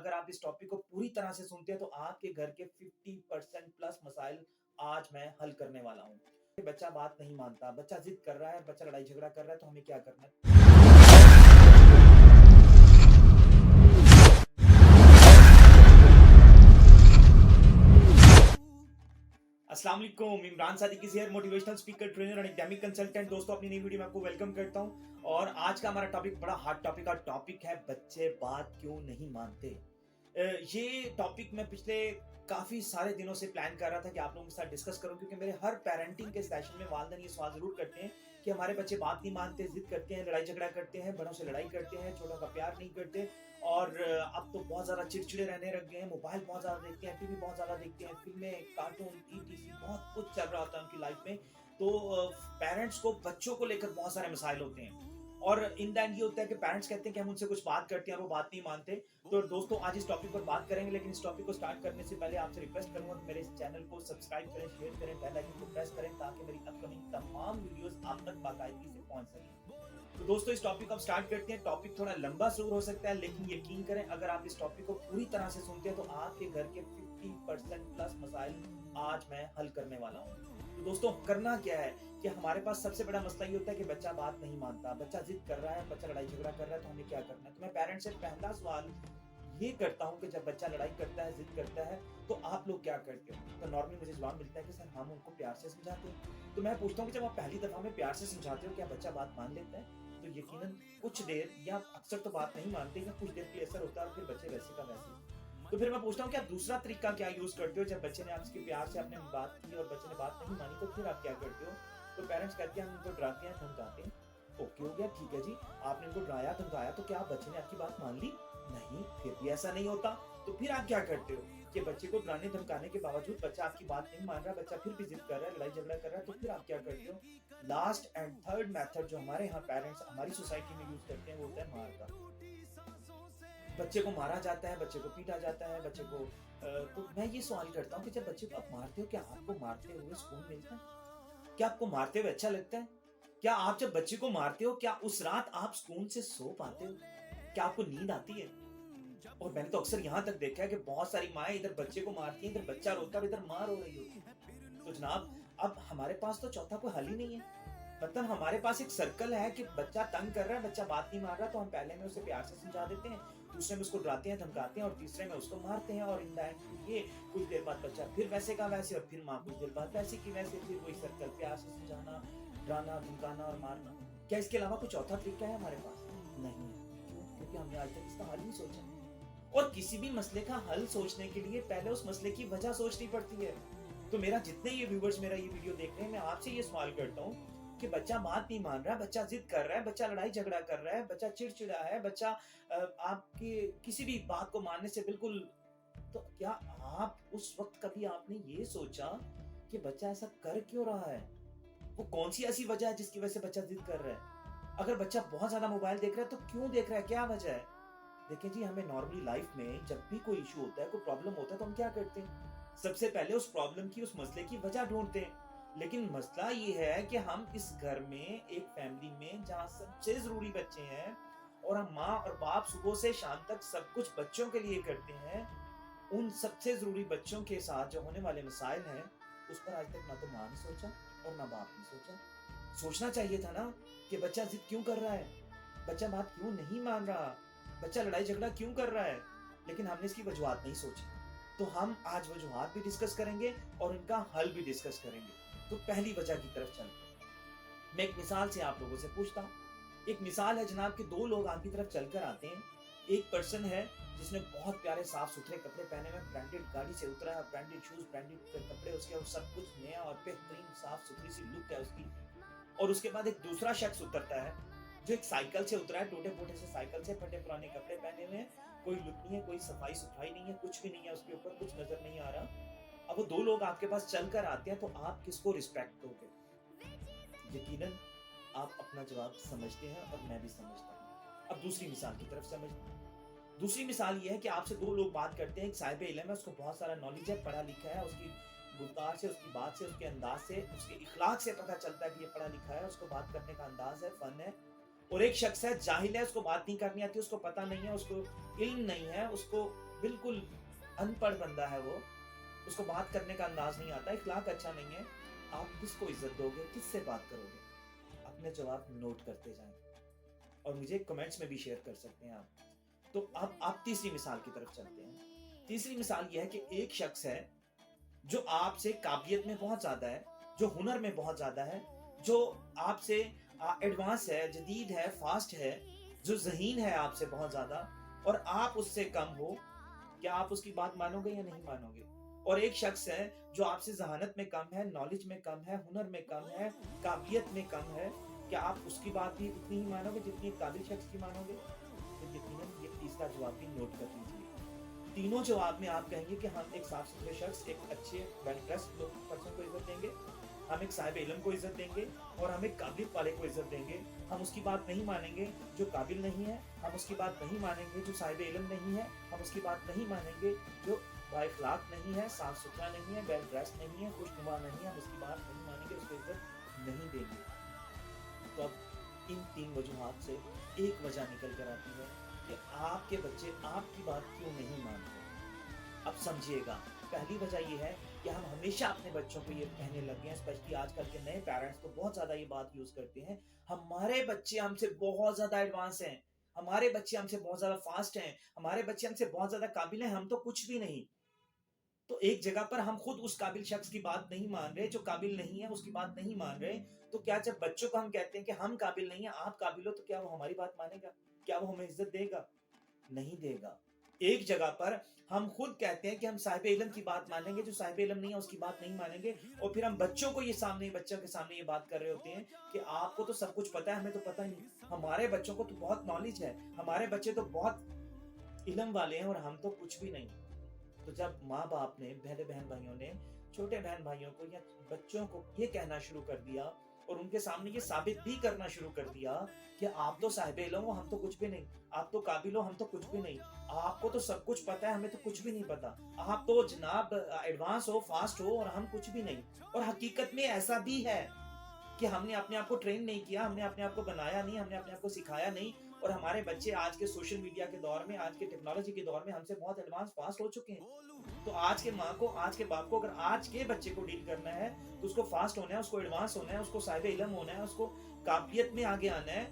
अगर आप इस टॉपिक को पूरी तरह से सुनते हैं तो आपके घर के 50% प्लस मसाइल आज मैं हल करने वाला हूँ। बच्चा बात नहीं मानता, बच्चा जिद कर रहा है, बच्चा लड़ाई झगड़ा कर रहा है, तो हमें क्या करना है? अस्सलाम वालेकुम, Imran Sadiqi here, motivational speaker, trainer and academic consultant. दोस्तों, अपनी नई वीडियो में आपको वेलकम करता हूं। और आज का हमारा टॉपिक बड़ा हॉट टॉपिक का टॉपिक है, बच्चे बात क्यों नहीं मानते। ये टॉपिक मैं पिछले काफी सारे दिनों से प्लान कर रहा था कि आप लोगों के साथ डिस्कस करूं, क्योंकि मेरे हर पेरेंटिंग के सेशन में वालिदैन ये सवाल जरूर करते हैं कि हमारे बच्चे बात नहीं मानते, जिद करते हैं, लड़ाई झगड़ा करते हैं, बड़ों से लड़ाई करते हैं, छोटों का प्यार नहीं करते, और अब तो बहुत ज्यादा चिड़चिड़े रहने लग गए हैं, मोबाइल बहुत ज्यादा देखते हैं, टीवी बहुत ज्यादा देखते हैं, फिल्में, कार्टून, ईटीसी बहुत कुछ चल रहा होता है उनकी लाइफ में। तो पेरेंट्स को बच्चों को लेकर बहुत सारे मसाइल होते हैं, और इन द एंड ये होता है कि पेरेंट्स कहते हैं कि हम उनसे कुछ बात करते हैं, वो बात नहीं मानते। तो दोस्तों, आज इस टॉपिक पर बात करेंगे, लेकिन इस टॉपिक को स्टार्ट करने से पहले आपसे रिक्वेस्ट करूंगा कि मेरे इस चैनल को सब्सक्राइब करें, शेयर करें, बेल आइकन को प्रेस करें, ताकि मेरी अपकमिंग तमाम वीडियोस आप तक बाकायदगी से पहुंच सकें। तो दोस्तों, इस टॉपिक को अब स्टार्ट करते हैं। टॉपिक थोड़ा लंबा जरूर हो सकता है, लेकिन यकीन करें, अगर आप इस टॉपिक को पूरी तरह से सुनते हैं तो आपके घर के 50% प्लस मसाइल आज मैं हल करने वाला हूँ। तो दोस्तों, करना क्या है कि हमारे पास सबसे बड़ा मसला ये होता है कि बच्चा बात नहीं मानता, बच्चा जिद कर रहा है, बच्चा लड़ाई झगड़ा कर रहा है, तो हमें क्या करना है। तो मैं पेरेंट्स से पहला सवाल ये करता हूँ कि जब बच्चा लड़ाई करता है, जिद करता है, तो आप लोग क्या करते हो। तो नॉर्मली मुझे जवाब मिलता है कि सर, हम उनको प्यार से समझाते हैं। तो मैं पूछता हूँ कि जब आप पहली दफा में प्यार से समझाते हो, क्या बच्चा बात मान लेता है? तो यकीनन कुछ देर या अक्सर तो बात नहीं मानते, या कुछ देर के लिए असर होता है और फिर बच्चे वैसे का वैसे। तो फिर मैं पूछता हूँ, क्या दूसरा तरीका क्या यूज करते हो? जब बच्चे ने आपके प्यार से आपने बात की और बच्चे ने बात नहीं मानी, तो फिर आप क्या करते हो? तो पेरेंट्स कहते हैं हम उनको डराते हैं, धमकाते हैं। ओके, हो गया, ठीक है जी, आपने उनको डराया धमकाया, तो क्या बच्चे ने आपकी बात मान ली? नहीं, फिर भी ऐसा नहीं होता। तो फिर आप क्या करते हो कि बच्चे को डराने धमकाने के बावजूद बच्चा आपकी बात नहीं मान रहा, बच्चा फिर भी जिद कर रहा है, लड़ाई झगड़ा कर रहा है, तो फिर आप क्या करते हो? लास्ट एंड थर्ड मेथड जो हमारे यहाँ पेरेंट्स हमारी सोसाइटी में यूज करते हैं, वो होता है मार का। बच्चे को मारा जाता है, बच्चे को पीटा जाता है, बच्चे को तो मैं ये सवाल करता हूँ कि जब बच्चे को आप मारते हो, क्या आपको मारते हुए सुकून मिलता है? क्या आपको मारते हुए अच्छा लगता है? क्या आप जब बच्चे को मारते हो, क्या उस रात आप सुकून से सो पाते हो? क्या आपको नींद आती है? और मैंने तो अक्सर यहाँ तक देखा है कि बहुत सारी माएं इधर बच्चे को मारती हैं, इधर बच्चा रोता है और इधर माँ रो रही होती है। तो जनाब, अब हमारे पास तो चौथा कोई हल ही नहीं है। मतलब हमारे पास एक सर्कल है कि बच्चा तंग कर रहा है, बच्चा बात नहीं मान रहा, तो हम पहले में उसे प्यार से समझा देते हैं, दूसरे में उसको डराते हैं, धमकाते हैं, और तीसरे में उसको मारते हैं। और इन द एंड ये कुछ देर बाद बच्चा फिर वैसे का वैसे, और फिर माँ कुछ देर बाद वैसे की वैसे, फिर वही सर्कल, प्यार से समझाना, डराना, धमकाना और मारना। क्या इसके अलावा कुछ चौथा तरीका है हमारे पास? नहीं है। क्यों? क्योंकि हमने आज तक इसका हल नहीं सोचा। और किसी भी मसले का हल सोचने के लिए पहले उस मसले की वजह सोचनी पड़ती है। तो मेरा जितने ये व्यूवर्स मेरा ये वीडियो देख रहे हैं, मैं आपसे ये सवाल करता हूँ कि बच्चा बात नहीं मान रहा, बच्चा जिद कर रहा है, बच्चा लड़ाई झगड़ा कर रहा है, बच्चा चिड़चिड़ा है, बच्चा आपकी किसी भी बात को मानने से बिल्कुल, तो क्या आप उस वक्त कभी आपने ये सोचा कि बच्चा ऐसा कर क्यों रहा है? वो कौन सी ऐसी वजह है जिसकी वजह से बच्चा जिद कर रहा है? अगर बच्चा बहुत ज्यादा मोबाइल देख रहा है, तो क्यों देख रहा है, क्या वजह है? देखिए जी, हमें नॉर्मली लाइफ में जब भी कोई इशू होता है, कोई प्रॉब्लम होता है, तो हम क्या करते हैं? सबसे पहले उस प्रॉब्लम की, उस मसले की वजह ढूंढते हैं। लेकिन मसला ये है कि हम इस घर में, एक फैमिली में जहां सबसे जरूरी बच्चे हैं, और हम माँ और बाप सुबह से शाम तक सब कुछ बच्चों के लिए करते हैं, उन सबसे जरूरी बच्चों के साथ जो होने वाले मसाइल हैं, उस पर आज तक ना तो माँ ने सोचा और ना बाप ने सोचा। सोचना चाहिए था ना कि बच्चा जिद क्यों कर रहा है, बच्चा बात क्यों नहीं मान रहा, बच्चा लड़ाई झगड़ा क्यों कर रहा है। लेकिन हमने इसकी वजूहात नहीं सोची। तो हम आज वजूहात भी डिस्कस करेंगे और इनका हल भी डिस्कस करेंगे। तो पहली वजह की तरफ चलते हैं। मैं एक मिसाल से आप लोगों से पूछता हूँ। एक मिसाल है जनाब कि दो लोग आपकी तरफ चलकर आते हैं। एक पर्सन है जिसने बहुत प्यारे साफ सुथरे कपड़े पहने हुए, ब्रांडेड गाड़ी से उतरा है, ब्रांडेड शूज, ब्रांडेड कपड़े उसके, और सब कुछ नया और बेहतरीन साफ सुथरी सी लुक है उसकी। और उसके बाद एक दूसरा शख्स उतरता है जो एक साइकिल से उतरा है, टूटे फूटे से साइकिल से, फटे पुराने कपड़े पहने हुए हैं, कोई लुक नहीं है, कोई सफाई सुथराई नहीं है, कुछ भी नहीं है उसके ऊपर, कुछ नजर नहीं आ रहा। अब वो दो लोग आपके पास चलकर आते हैं, तो आप किसको रिस्पेक्ट दोगे? यकीनन आप अपना जवाब समझते हैं और मैं भी समझता हूँ। अब दूसरी मिसाल की तरफ समझते हैं। दूसरी मिसाल ये है कि आपसे दो लोग बात करते हैं। एक साहिब इल्म है, उसको बहुत सारा नॉलेज है, पढ़ा लिखा है, उसकी गुफ्तार से, उसकी बात से, उसके अंदाज से, उसके इखलाक से पता चलता है कि ये पढ़ा लिखा है, उसको बात करने का अंदाज है, फन है। और एक शख्स है, जाहिल है, उसको बात नहीं करनी आती, उसको पता नहीं है, उसको इल्म नहीं है, उसको बिल्कुल अनपढ़ बंदा है वो, उसको बात करने का अंदाज नहीं आता, इखलाक अच्छा नहीं है, आप किसको इज्जत दोगे, किससे बात करोगे? अपने जवाब नोट करते जाएं और मुझे कमेंट्स में भी शेयर कर सकते हैं आप। तो अब आप तीसरी मिसाल की तरफ चलते हैं। तीसरी मिसाल यह है कि एक शख्स है जो आपसे काबिलियत में बहुत ज्यादा है, जो हुनर में बहुत ज्यादा है, जो आपसे एडवांस है, जदीद है, फास्ट है, जो ज़हीन है आपसे बहुत ज्यादा, और आप उससे कम हो, क्या आप उसकी बात मानोगे या नहीं मानोगे? और एक शख्स है जो आपसे ज़हानत में कम है, नॉलेज में कम है, हुनर में कम है, काबिलियत में कम है, क्या आप उसकी बात भी उतनी ही मानोगे जितनी एक काबिल शख्स की मानोगे? तो यकीनन ये तीसरा जवाब भी नोट कर लीजिए। तीनों जवाब में आप कहेंगे कि हम एक साफ सुथरे शख्स, एक अच्छे वेल ड्रेस्ड पर्सन को इज्जत देंगे, हम एक साहिब इल्म को इज्जत देंगे, और हम एक काबिलियत वाले को इज्जत देंगे। हम उसकी बात नहीं मानेंगे जो काबिल नहीं है, हम उसकी बात नहीं मानेंगे जो साहिब इल्म नहीं है, हम उसकी बात नहीं मानेंगे जो बाइखलाक नहीं है, साफ सुथरा नहीं है, वेल ड्रेस्ड नहीं है, खुशनुमा नहीं है, हम उसकी बात नहीं मानेंगे, उसको इज्जत नहीं देंगे। तो अब इन तीन वजूहात से एक वजह निकल कर आती है कि आपके बच्चे आपकी बात क्यों नहीं मानते। अब समझिएगा, पहली वजह यह है कि हम हमेशा अपने बच्चों को ये कहने लगे हैं, स्पेशली आजकल के नए पेरेंट्स तो बहुत ज्यादा ये बात यूज करते हैं, हमारे बच्चे हमसे बहुत ज्यादा एडवांस हैं, हमारे बच्चे हमसे बहुत ज्यादा फास्ट हैं, हमारे बच्चे हमसे बहुत ज्यादा काबिल हैं, हम तो कुछ भी नहीं। तो एक जगह पर हम खुद उस काबिल शख्स की बात नहीं मान रहे, जो काबिल नहीं है उसकी बात नहीं मान रहे, तो क्या जब बच्चों को हम कहते हैं कि हम काबिल नहीं है, आप काबिल हो, तो क्या वो हमारी बात मानेगा? क्या वो हमें इज्जत देगा? नहीं देगा। एक जगह पर हम खुद कहते हैं कि हम साहिब इल्म की बात मानेंगे, जो साहिब इल्म नहीं है उसकी बात नहीं मानेंगे, और फिर हम बच्चों को ये सामने, बच्चों के सामने ये बात कर रहे होते हैं कि आपको तो सब कुछ पता है, हमें तो पता ही नहीं, हमारे बच्चों को तो बहुत नॉलेज है, हमारे बच्चे तो बहुत इल्म वाले हैं और हम तो कुछ भी नहीं। तो जब माँ बाप ने, बहन बहन भाइयों ने छोटे बहन भाइयों को या बच्चों को ये कहना शुरू कर दिया और उनके सामने ये साबित भी करना शुरू कर दिया कि आप तो साहिब इल्म हो, हम तो कुछ भी नहीं, आप तो काबिल हो, हम तो कुछ भी नहीं, आपको तो सब कुछ पता है, हमें तो कुछ भी नहीं पता, आप तो जनाब एडवांस हो, फास्ट हो, और हम कुछ भी नहीं। और हकीकत में ऐसा भी है कि हमने अपने आप को ट्रेन नहीं किया, हमने अपने आप को बनाया नहीं, हमने अपने आप को सिखाया नहीं, और हमारे बच्चे आज के सोशल मीडिया के दौर में, आज के टेक्नोलॉजी के दौर में हमसे बहुत एडवांस फास्ट हो चुके हैं। तो आज के माँ को, आज के बाप को अगर आज के बच्चे को डील करना है तो उसको फास्ट होना है, उसको एडवांस होना है, उसको साहिब इल्म होना है, उसको काबिलियत में आगे आना है।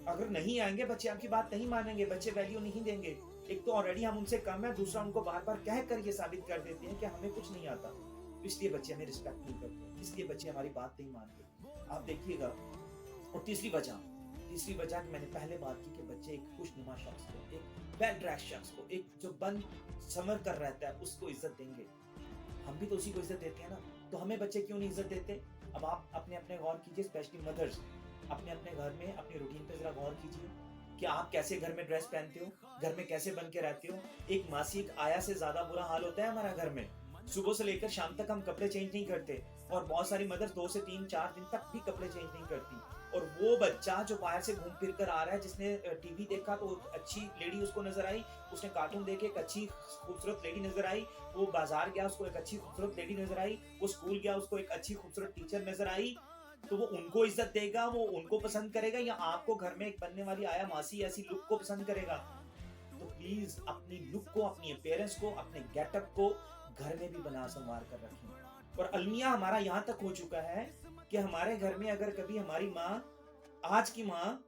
अगर नहीं आएंगे बच्चे, आपकी बात नहीं मानेंगे, बच्चे वैल्यू नहीं देंगे। एक तो ऑलरेडी हम उनसे कम है, दूसरा उनको बार बार कह कर ये साबित कर देते हैं कि हमें कुछ नहीं आता, इसलिए बच्चे हमें रिस्पेक्ट नहीं करते, इसलिए बच्चे हमारी बात नहीं मानते। आप देखिएगा। और तीसरी वजह की मैंने पहले बात की कि बच्चे एक खुशनुमा शख्स को, एक वेल ड्रेस्ड शख्स को, एक जो बन समर कर रहता है उसको इज्जत देंगे। हम भी तो उसी को इज्जत देते हैं ना, तो हमें बच्चे क्यों नहीं इज्जत देते? अब आप अपने अपने गौर कीजिए, स्पेशली मदर्स, अपने अपने घर में अपनी रूटीन पे जरा गौर कीजिए कि आप कैसे घर में ड्रेस पहनते हो, घर में कैसे बन के रहते हो। एक मासिक आया से ज्यादा बुरा हाल होता है हमारा घर में, सुबह से लेकर शाम तक हम कपड़े चेंज नहीं करते, और बहुत सारी मदर्स 2 से 3-4 दिन तक भी कपड़े चेंज नहीं करती। और वो बच्चा जो बाहर से घूम फिर कर आ रहा है, जिसने टीवी देखा तो अच्छी लेडी उसको नजर आई, उसने कार्टून देखे एक अच्छी खूबसूरत लेडी नजर आई, वो बाजार गया उसको एक अच्छी खूबसूरत लेडी नजर आई, वो स्कूल गया उसको एक अच्छी खूबसूरत टीचर नजर आई, तो वो उनको इज्जत देगा, वो उनको पसंद करेगा, या आपको घर में एक बनने वाली आया मासी ऐसी लुक को पसंद करेगा? तो प्लीज अपनी लुक को, अपनी अपीयरेंस को, अपने गेटअप को घर में भी बना संवार कर रखें। और अलमिया हमारा यहाँ तक हो चुका है कि हमारे घर में अगर कभी हमारी माँ, आज की माँ,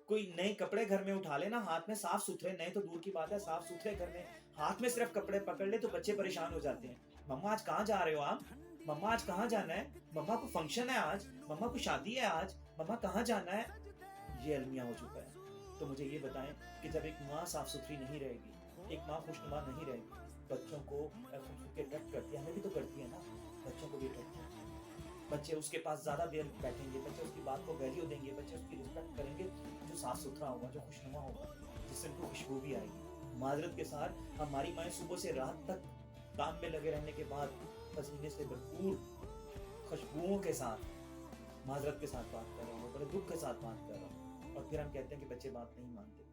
कोई नए कपड़े घर में उठा लेना, हाथ में साफ सुथरे, नए तो दूर की बात है, साफ सुथरे घर में हाथ में सिर्फ कपड़े पकड़ ले तो बच्चे परेशान हो जाते हैं। मम्मा आज कहाँ जा रहे हो आप? मम्मा आज कहाँ जाना है? मम्मा को फंक्शन है आज, मम्मा को शादी है आज, मम्मा कहाँ जाना है? ये अलमिया हो चुका है। तो मुझे ये बताएं कि जब एक माँ साफ सुथरी नहीं रहेगी, एक माँ खुशनुमा नहीं रहेगी, बच्चों को अट्रैक्ट करती है, हमें भी तो करती है ना, बच्चों को भी अट्रैक्ट करती है। बच्चे उसके पास ज्यादा देर बैठेंगे, बच्चे उसकी बात को वैल्यू देंगे, बच्चे उसकी रिस्पेक्ट करेंगे जो साफ सुथरा होगा, जो खुशनुमा होगा, जिससे उनको खुशबू भी आएगी। माजरत के साथ हमारी माएँ सुबह से रात तक काम में लगे रहने के बाद पसीने से भरपूर खुशबुओं के साथ, माजरत के साथ बात कर रहा हूँ, बड़े दुख के साथ बात कर रहा हूँ, और फिर हम कहते हैं कि बच्चे बात नहीं मानते।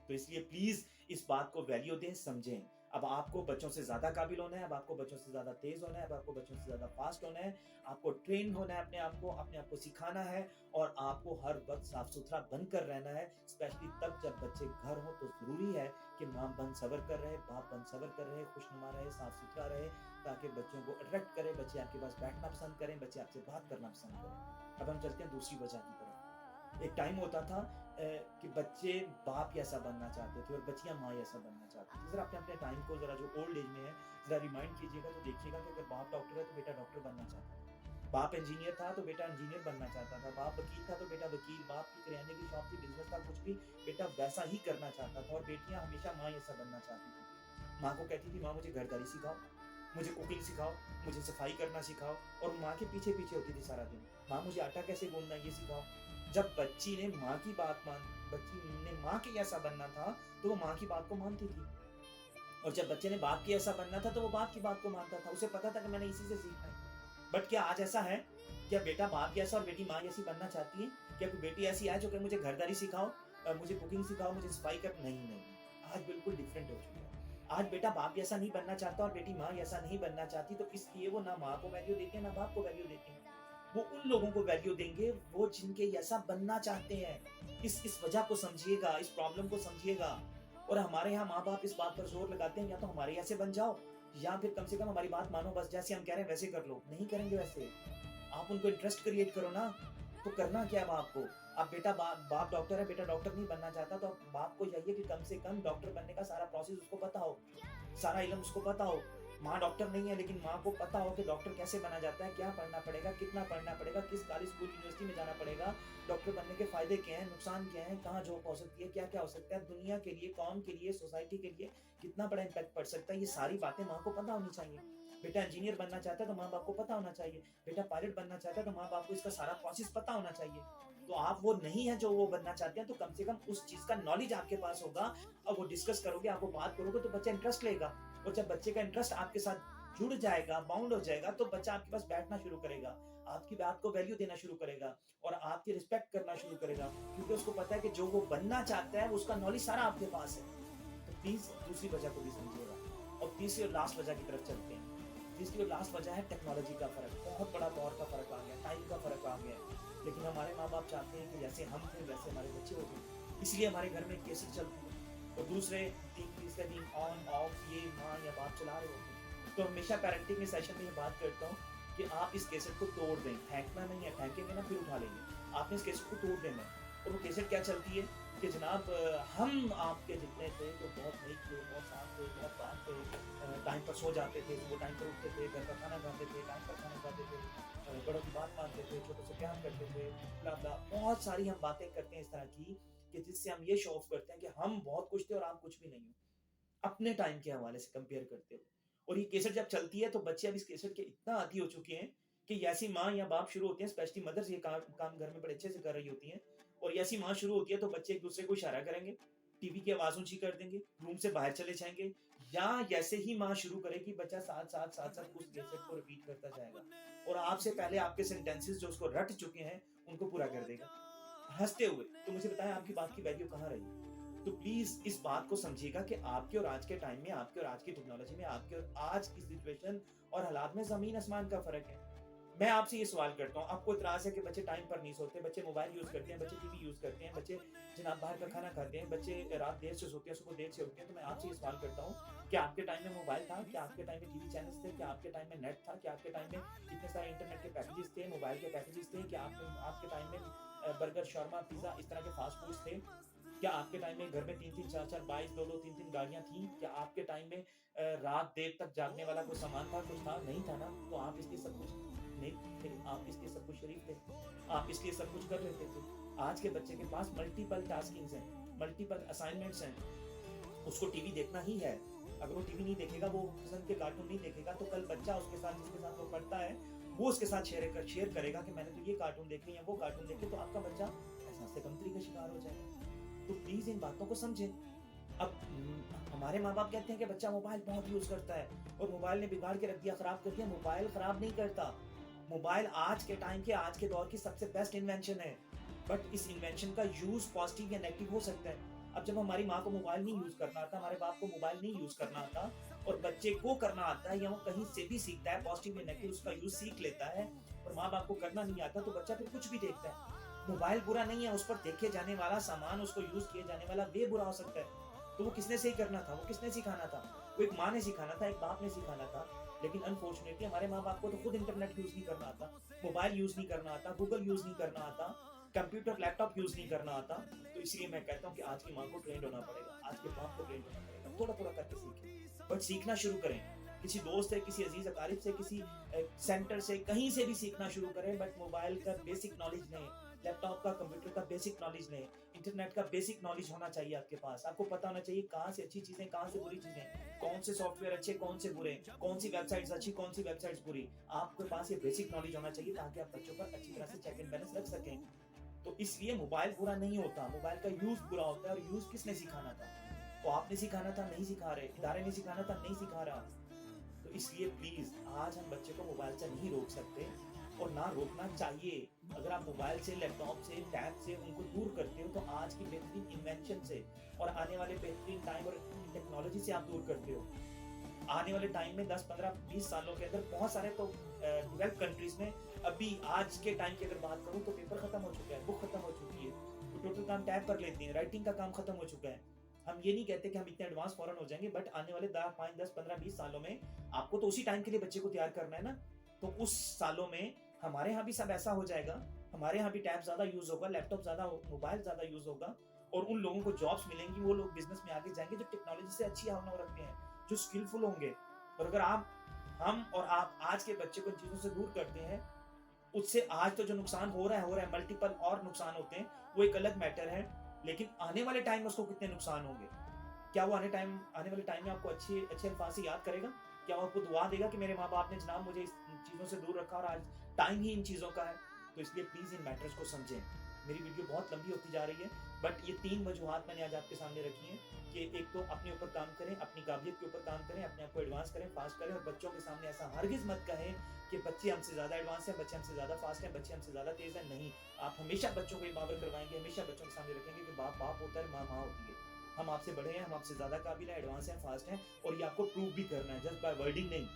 तो इसलिए प्लीज इस बात को वैल्यू दें, समझें। अब आपको बच्चों से ज़्यादा काबिल होना है, अब आपको बच्चों से ज़्यादा तेज़ होना है, अब आपको बच्चों से ज़्यादा फ़ास्ट होना है, आपको ट्रेन होना है अपने आप को सिखाना है और आपको हर वक़्त साफ-सुथरा बनकर रहना है। स्पेशली तब जब बच्चे घर हों तो ज़रूरी है कि माँ बन सबर कर रहे, बाप बन सबर कर रहे, खुशनुमा रहे, साफ-सुथरा रहे, ताकि बच्चों को अट्रैक्ट करे, बच्चे आपके पास बैठना पसंद करें, बच्चे आपसे बात करना पसंद करें। अब हम चलते हैं दूसरी वजह की तरफ। एक टाइम होता था कि बच्चे बाप जैसा बनना चाहते थे और बच्चियाँ माँ जैसा बनना चाहती थी। ज़रा अपने टाइम को ज़रा जो ओल्ड एज में है, ज़रा रिमाइंड कीजिएगा तो देखिएगा कि अगर बाप डॉक्टर है तो बेटा डॉक्टर बनना चाहता है। बाप इंजीनियर था तो बेटा इंजीनियर बनना चाहता था। बाप वकील था तो बेटा वकील, बाप की किराने की शॉप थी, बिज़नेस था, कुछ भी, बेटा वैसा ही करना चाहता था और बेटियाँ हमेशा माँ जैसा बनना चाहती थी। माँ को कहती थी, माँ मुझे घरदारी सिखाओ, मुझे कुकिंग सिखाओ, मुझे सफाई करना सिखाओ और माँ के पीछे-पीछे होती थी सारा दिन। माँ मुझे आटा कैसे गूँथना है ये सिखाओ। जब बच्ची ने माँ के जैसा बनना था, तो वो माँ की बात को मानती थी और जब बच्चे ने बाप के जैसा बनना था, तो वो बाप की बात को मानता था। उसे पता था कि मैंने इसी से सीखना है। बट क्या आज ऐसा है? क्या बेटा बाप जैसा और बेटी माँ जैसी बनना चाहती है? क्या कोई बेटी ऐसी है जो कि मुझे घरदारी सिखाओ, मुझे कुकिंग सिखाओ, मुझे सफाई कर नहीं, नहीं। आज बिल्कुल डिफरेंट हो चुका है। आज बेटा बाप जैसा नहीं बनना चाहता और बेटी माँ जैसा नहीं बनना चाहती, तो इसलिए वो ना माँ को वैल्यू देते हैं, ना बाप को वैल्यू देते हैं। वो उन लोगों को वैल्यू देंगे, वो जिनके जैसा बनना चाहते हैं। इस वजह को समझिएगा, इस प्रॉब्लम को समझिएगा। और हमारे यहाँ माँ-बाप इस बात पर ज़ोर लगाते हैं, या तो हमारे जैसे बन जाओ, या फिर कम से कम हमारी बात मानो, बस जैसे हम कह रहे हैं वैसे कर लो। नहीं करेंगे वैसे। आप उनको इंटरेस्ट क्रिएट करो ना, तो करना क्या है बाप को? अब बेटा बाप डॉक्टर है, बेटा डॉक्टर नहीं बनना चाहता, तो अब बाप को चाहिए कि कम से कम डॉक्टर बनने का सारा प्रोसेस उसको पता हो, सारा इल्म उसको पता हो। माँ डॉक्टर नहीं है, लेकिन माँ को पता हो कि डॉक्टर कैसे बना जाता है, क्या पढ़ना पड़ेगा, कितना पढ़ना पड़ेगा, किस कॉलेज, स्कूल, यूनिवर्सिटी में जाना पड़ेगा, डॉक्टर बनने के फ़ायदे क्या हैं, नुकसान क्या हैं, कहाँ जॉब हो सकती है, क्या-क्या हो सकता है, दुनिया के लिए, कौम के लिए, सोसाइटी के लिए कितना बड़ा इम्पैक्ट पड़ सकता है, ये सारी बातें माँ को पता होनी चाहिए। बेटा इंजीनियर बनना चाहता है, तो माँ-बाप को पता होना चाहिए। बेटा पायलट बनना चाहता है, तो माँ-बाप को इसका सारा प्रोसेस पता होना चाहिए। तो आप वो नहीं है जो वो बनना चाहते हैं, तो कम से कम उस चीज़ का नॉलेज आपके पास होगा और वो डिस्कस करोगे, आप वो बात करोगे, तो बच्चा इंटरेस्ट लेगा और जब बच्चे का इंटरेस्ट आपके साथ जुड़ जाएगा, बाउंड हो जाएगा, तो बच्चा आपके पास बैठना शुरू करेगा, आपकी बात को वैल्यू देना शुरू करेगा और आपकी रिस्पेक्ट करना शुरू करेगा, क्योंकि उसको पता है कि जो वो बनना चाहता है, उसका नॉलेज सारा आपके पास है। तो प्लीज़ दूसरी वजह को भी समझिएगा और तीसरी और लास्ट वजह की तरफ चलते हैं। तीसरी और लास्ट वजह है टेक्नोलॉजी का फ़र्क। बहुत बड़ा दौर का फ़र्क आ गया, टाइम का फ़र्क आ गया है। लेकिन हमारे माँ-बाप चाहते हैं कि जैसे हम थे, वैसे हमारे बच्चे हो जाएँ। इसलिए हमारे घर में कैसेट चलती है और दूसरे 3 दिन ऑन ऑफ ये माँ या बाप चला रहे होते हैं। तो हमेशा पेरेंटिंग के सेशन में ये बात करता हूँ कि आप इस कैसेट को तोड़ दें, फेंकना नहीं है, फेंकेंगे ना फिर उठा लेंगे। आपने इस कैसेट को तोड़ देना है और वो कैसेट क्या चलती है कि जनाब हम आपके जितने थे तो बहुत नेक थे, बहुत साफ थे, बहुत बात थे, टाइम पर सो जाते थे, वो टाइम पर उठते थे, घर का खाना खाते थे, टाइम पर खाना खाते थे, बड़ों की बात मानते थे, छोटों से प्यार करते थे, ब्ला ब्ला। बहुत सारी हम बातें करते हैं इस तरह की कि जिससे हम ये शो ऑफ करते हैं कि हम बहुत कुछ थे और आप कुछ भी नहीं हो, अपने टाइम के हवाले से कंपेयर करते हुए। और ये कैसेट जब चलती है तो बच्चे अब इस कैसेट के इतना आदी हो चुके हैं कि ऐसी माँ या बाप शुरू होते हैं, स्पेशली मदर्स ये काम घर में बड़े अच्छे से कर रही होती हैं, और ऐसी माँ शुरू होती है तो बच्चे एक दूसरे को इशारा करेंगे, टीवी की आवाज ऊंची कर देंगे, रूम से बाहर चले जाएंगे, या जैसे ही माँ शुरू करेगी बच्चा साथ साथ उस कैसेट को रिपीट करता जाएगा और आपसे पहले आपके सेंटेंसेस जो उसको रट चुके हैं उनको पूरा कर देगा हंसते हुए। तो मुझे बताएं आपकी बात की वैल्यू कहाँ रही? तो प्लीज इस बात को समझिएगा कि आपके और आज के टाइम में, आपके और आज की टेक्नोलॉजी में, आपके और आज की सिचुएशन और हालात में जमीन आसमान का फर्क है। मैं आपसे ये सवाल करता हूँ, आपको इतराज़ है कि बच्चे टाइम पर नहीं सोते, बच्चे मोबाइल यूज़ करते हैं, बच्चे टीवी यूज़ करते हैं, बच्चे जनाब बाहर का खाना खाते हैं, बच्चे रात देर से सोते हैं, सुबह देर से उठते हैं, तो मैं आपसे ये सवाल करता हूँ, क्या आपके टाइम में मोबाइल था? क्या आपके टाइम में टीवी चैनल्स थे? क्या आपके टाइम में नेट था? क्या आपके टाइम में इतने सारे इंटरनेट के पैकेजेस थे, मोबाइल के पैकेजेस थे? क्या आपके टाइम में बर्गर, शौरमा, पिज़्ज़ा इस तरह के फास्ट फूड्स थे? क्या आपके टाइम में घर में 3-3, 4-4 बाइक, 2-2, 3-3 गाड़ियाँ थीं? क्या आपके टाइम में रात देर तक जागने वाला कोई सामान था? कुछ था? नहीं था ना? तो आप इसलिए सब कुछ नेक थे, आप इसलिए सब कुछ शरीफ थे, आप इसलिए सब कुछ कर लेते थे। आज के बच्चे के पास मल्टीपल टास्किंग्स हैं, मल्टीपल असाइनमेंट्स हैं, उसको टीवी देखना ही है। अगर वो टीवी नहीं देखेगा, वो पसंद के कार्टून नहीं देखेगा, तो कल बच्चा उसके साथ जिसके साथ वो पढ़ता है, वो उसके साथ शेयर करेगा कि मैंने तो ये कार्टून देखे या वो कार्टून देखे, तो आपका बच्चा एहसास से कमतरी का शिकार हो जाएगा। तो प्लीज़ इन बातों को समझें। अब हमारे माँ-बाप कहते हैं कि बच्चा मोबाइल बहुत यूज़ करता है और मोबाइल ने बिगाड़ के रख दिया, खराब कर दिया। मोबाइल खराब नहीं करता। मोबाइल आज के टाइम के, आज के दौर की सबसे बेस्ट इन्वेंशन है। बट इस इन्वेंशन का यूज़ पॉजिटिव या नेगेटिव हो सकता है। अब जब हमारी माँ को मोबाइल नहीं यूज़ करना आता, हमारे बाप को मोबाइल नहीं यूज़ करना आता और बच्चे को करना आता है या वो कहीं से भी सीखता है, पॉजिटिव या नेगेटिव उसका यूज़ सीख लेता है और माँ-बाप को करना नहीं आता, तो बच्चा फिर कुछ भी देखता है। मोबाइल बुरा नहीं है, उस पर देखे जाने वाला सामान, उसको यूज़ किए जाने वाला वे बुरा हो सकता है। तो वो किसने सही करना था? वो किसने सिखाना था? वो एक माँ ने सिखाना था, एक बाप ने सिखाना था। लेकिन अनफॉर्चुनेटली हमारे माँ-बाप को तो खुद इंटरनेट यूज़ नहीं करना आता, मोबाइल यूज़ नहीं करना आता, गूगल यूज़ नहीं करना आता, कंप्यूटर, लैपटॉप यूज़ नहीं करना आता। तो इसलिए मैं कहता हूँ कि आज की माँ को ट्रेन्ड होना पड़ेगा, आज के बाप को ट्रेन्ड होना पड़ेगा। थोड़ा-थोड़ा करके सीखें, बट सीखना शुरू करें। किसी दोस्त से, किसी अज़ीज़ अकारिब से, किसी सेंटर से, कहीं से भी सीखना शुरू करें, बट मोबाइल का बेसिक नॉलेज लें, लैपटॉप का, कंप्यूटर का बेसिक नॉलेज लें, इंटरनेट का बेसिक नॉलेज होना चाहिए आपके पास। आपको पता होना चाहिए कहाँ से अच्छी चीज़ें, कहाँ से बुरी चीज़ें, कौन से सॉफ्टवेयर अच्छे, कौन से बुरे, कौन सी वेबसाइट्स अच्छी, कौन सी वेबसाइट्स बुरी। आपके पास ये बेसिक नॉलेज होना चाहिए ताकि आप बच्चों पर अच्छी तरह से चेक एंड बैलेंस रख सकें। तो इसलिए मोबाइल बुरा नहीं होता, मोबाइल का यूज़ बुरा होता है और यूज़ किसने सिखाना था? वो आपने सिखाना था, नहीं सिखा रहे, इदारे ने सिखाना था, नहीं सिखा रहा। तो इसलिए प्लीज़ आज हम बच्चे को मोबाइल से नहीं रोक सकते और ना रोकना चाहिए। अगर आप मोबाइल से, लैपटॉप से, टैब से उनको दूर करते हो तो आज की बेहतरीन इन्वेंशन से और आने वाले बेहतरीन टाइम और टेक्नोलॉजी से आप दूर करते हो। आने वाले टाइम में 10, 15, 20 सालों के अंदर बहुत सारे तो डेवलप्ड कंट्रीज़ में अभी आज के टाइम की अगर बात करूँ तो पेपर खत्म हो चुका है, बुक खत्म हो चुकी है। वो टोटल काम टैब कर लेते हैं, राइटिंग का काम खत्म हो चुका है। हम ये नहीं कहते कि हम इतने एडवांस फौरन हो जाएँगे, बट आने वाले 5, 10, 15, 20 सालों में आपको तो उसी टाइम के लिए बच्चे को तैयार करना है ना। तो उस सालों में हमारे यहाँ भी सब ऐसा हो जाएगा, हमारे यहाँ भी टैब ज़्यादा यूज़ होगा, लैपटॉप ज़्यादा मोबाइल ज़्यादा यूज़ होगा और उन लोगों को जॉब्स मिलेंगी, वो लोग बिज़नेस में आगे जाएँगे जो टेक्नोलॉजी से अच्छी भावना रखते हैं, जो स्किलफुल होंगे। और अगर हम और आप आज के बच्चे को इन चीज़ों से दूर करते हैं, उससे आज तो जो नुकसान हो रहा है, मल्टीपल और नुकसान होते हैं, वो एक अलग मैटर है। लेकिन आने वाले टाइम में उसको कितने नुकसान होंगे? क्या वो आने वाले टाइम में आपको अच्छे अच्छे अल्फाज से याद करेगा? क्या वो आपको दुआ देगा कि मेरे माँ-बाप ने जनाब मुझे इस चीज़ों से दूर रखा और आज टाइम ही इन चीज़ों का है? तो इसलिए प्लीज़ इन मैटर्स को समझें। मेरी वीडियो बहुत लंबी होती जा रही है, बट ये 3 वजूहात मैंने आज आपके सामने रखी हैं कि एक तो अपने ऊपर काम करें, अपनी काबिलियत के ऊपर काम करें, अपने आप को एडवांस करें, फ़ास्ट करें और बच्चों के सामने ऐसा हरगिज़ मत कहें कि बच्चे हमसे ज़्यादा एडवांस हैं, बच्चे हमसे ज़्यादा फ़ास्ट हैं, बच्चे हमसे ज़्यादा तेज़ हैं। नहीं, आप हमेशा बच्चों को ये बावर करवाएँगे, हमेशा बच्चों के सामने रखेंगे कि बाप बाप होता है, माँ माँ होती है। हम आपसे बड़े हैं, हम आपसे ज़्यादा काबिल हैं, एडवांस हैं, फ़ास्ट हैं और ये आपको प्रूव भी करना है, जस्ट बाय वर्डिंग नहीं।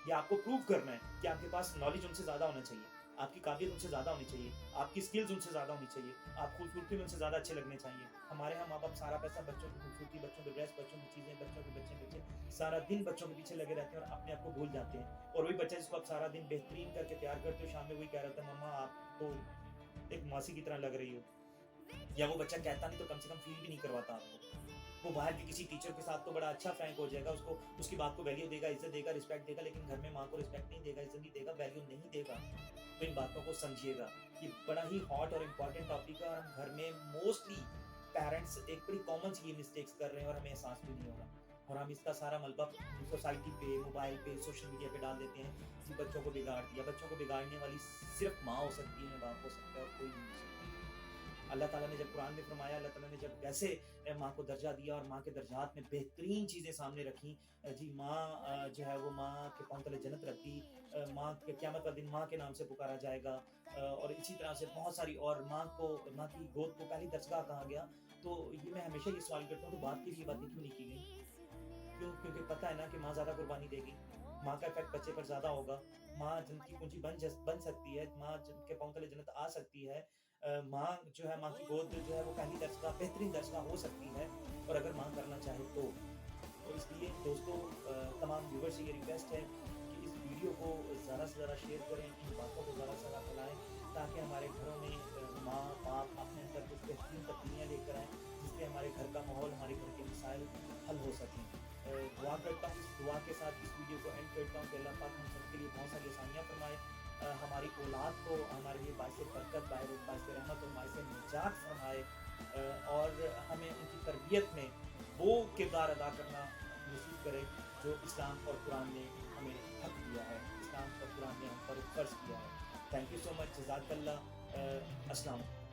ये आपको प्रूव करना है कि आपके पास नॉलेज उनसे ज़्यादा होना चाहिए, आपकी काबिलियत उनसे ज़्यादा होनी चाहिए, आपकी स्किल्स उनसे ज़्यादा होनी चाहिए, आप खूबसूरती में उनसे ज़्यादा अच्छे लगने चाहिए। हमारे यहाँ माँ-बाप सारा पैसा बच्चों की खूबसूरती, बच्चों के ड्रेस, बच्चों की चीज़ें, बच्चों के बच्चे सारा दिन बच्चों के पीछे लगे रहते हैं और अपने आप को भूल जाते हैं। और वही बच्चा जिसको आप सारा दिन बेहतरीन करके तैयार करते हो, शाम में वही कह रहा था मम्मा आप तो एक मासी की तरह लग रही हो। या वो बच्चा कहता नहीं तो कम से कम फ़ील भी नहीं करवाता आपको। वो बाहर के किसी टीचर के साथ तो बड़ा अच्छा फ्रैंक हो जाएगा, उसको उसकी बात को वैल्यू देगा, इज़्ज़त देगा, रिस्पेक्ट देगा, लेकिन घर में माँ को रिस्पेक्ट नहीं देगा, इज़्ज़त नहीं देगा, वैल्यू नहीं देगा। तो इन बातों को समझिएगा। ये बड़ा ही हॉट और इम्पोर्टेंट टॉपिक है और हम घर में मोस्टली पेरेंट्स एक बड़ी कॉमन सी ये मिस्टेक्स कर रहे हैं और हमें एहसास भी नहीं हो रहा। और हम इसका सारा मलबा सोसाइटी पे, मोबाइल पे, सोशल मीडिया पे डाल देते हैं कि बच्चों को बिगाड़ दिया। बच्चों को बिगाड़ने वाली सिर्फ़ माँ हो सकती है, बाप हो सकता है और कोई नहीं हो सकता। अल्लाह ताला ने जब कुरान में फरमाया, अल्लाह ताला ने जब कैसे माँ को दर्जा दिया और माँ के दर्जात में बेहतरीन चीज़ें सामने रखी। जी माँ जो है वो माँ के पाँव तले जन्नत रखी। माँ के क़यामत वाले दिन माँ के नाम से पुकारा जाएगा। और इसी तरह से बहुत सारी और माँ की गोद को पहली दरजगाह कहा गया। तो ये मैं हमेशा ये सवाल करता हूँ तो बात के लिए बातें क्यों नहीं की गई? क्यों? क्योंकि पता है ना कि माँ ज़्यादा कुर्बानी देगी। माँ का इफ़ेक्ट बच्चे पर ज़्यादा होगा। माँ जन्नत की कुंजी बन सकती है, माँ जिनके पाँव तले जन्नत आ सकती है। माँ जो है, माँ की गोद जो है वो पहली दरजगाह, बेहतरीन दरजगाह हो सकती है और अगर माँ करना चाहे तो। तो इसलिए दोस्तों तमाम व्यूअर्स से ये रिक्वेस्ट है कि इस वीडियो को ज़्यादा से ज़्यादा शेयर करें, इन बातों को ज़्यादा से ज़्यादा फैलाएँ ताकि हमारे घरों में माँ-बाप अपने अंदर कुछ बेहतरीन तब्दीलियाँ लेकर आएँ, जिससे हमारे घर का माहौल, हमारे घर के मसाइल हल हो सकें। दुआ करता हूँ, इस दुआ के साथ इस वीडियो को एंड करता हूँ कि अल्लाह पाक हम सबके लिए बहुत सारी आसानियाँ फरमाए। हमारी औलाद को हमारे लिए बाइस बरकत, बाइस रहमत और बाइस निजात फरमाए। और हमें उनकी तरबियत में वो किरदार अदा करना नसीब करे जो इस्लाम और कुरान ने हमें हक दिया है, इस्लाम और कुरान ने हम पर फ़र्ज़ किया है। थैंक यू सो मच, जज़ाकल्लाह। अस्सलाम वालेकुम।